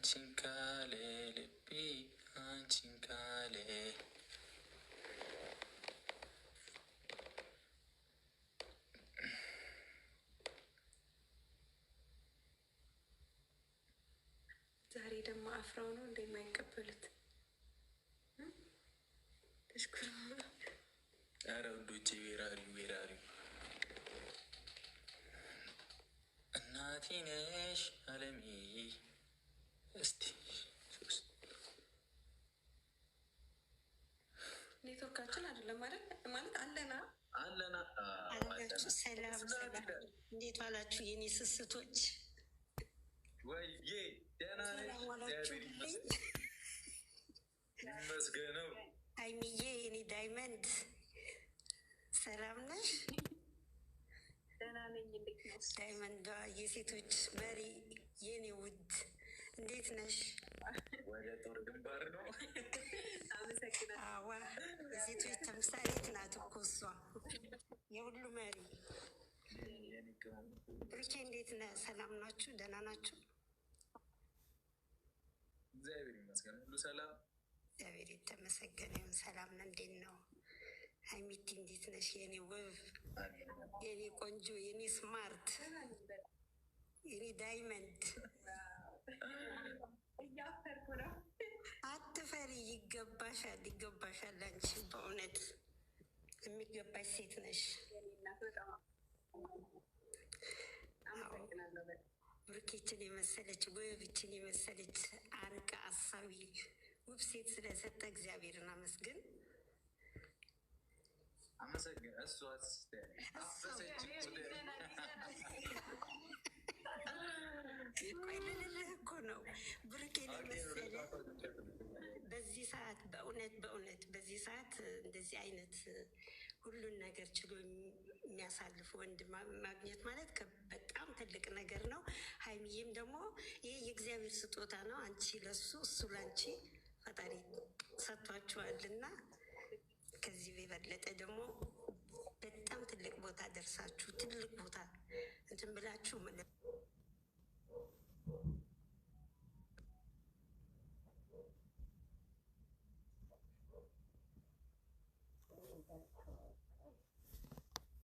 አንቺን ካለ ልቤ አንቺን ካለ ዛሬ ደግሞ አፍራው ነው እንደማይቀበሉት ተሽኩር። ኧረ ውዶቼ ቤራሪው እናቴ ነሽ አለሜ። እስቲ ኔትወርካችን አይደለም ማለት አለና አላችሁ። ሰላም እንዴት ዋላችሁ የኔ ስስቶች? ወይዬ ደህና ነሽ? ይመስገነው። ሀይሚዬ የኔ ዳይመንድ ሰላም ነሽ? ደህና ነኝ። እንዴት ነው ዳይመንዷ የሴቶች መሪ የኔ ውድ እንዴት ነሽ? ወደ ጦር ግንባር ነው። አዋ የሴቶች ተምሳሌት ናት እኮ እሷ፣ የሁሉ መሪ። ብሩኬ እንዴት ነህ? ሰላም ናችሁ? ደህና ናችሁ? እግዚአብሔር ይመስገን ሁሉ ሰላም። እግዚአብሔር የተመሰገነ ይሁን። ሰላም ነን። እንዴት ነው ሀይሚቲ? እንዴት ነሽ? የኔ ውብ፣ የኔ ቆንጆ፣ የኔ ስማርት፣ የኔ ዳይመንድ። እያፈርኩ ነው። አትፈሪ፣ ይገባሻል፣ ይገባሻል። አንቺ በእውነት የሚገባሽ ሴት ነሽ። ብሩኬችን የመሰለች ውብ፣ ይችን የመሰለች አርቃ አሳቢ ውብ ሴት ስለሰጠ እግዚአብሔርን አመስግን። አመሰግን። እሷ ቆይ ልልህ እኮ ነው ብሩኬን የመሰለ በዚህ ሰዓት በእውነት በዚህ ሰዓት እንደዚህ አይነት ሁሉን ነገር ችሎ የሚያሳልፍ ወንድ ማግኘት ማለት በጣም ትልቅ ነገር ነው። ሀይሚዬም ደግሞ ይህ የእግዚአብሔር ስጦታ ነው። አንቺ ለሱ እሱ ለአንቺ ፈጣሪ ሰጥቷችኋልና ከዚህ የበለጠ ደግሞ በጣም ትልቅ ቦታ ደርሳችሁ ትልቅ ቦታ እንትን ብላችሁ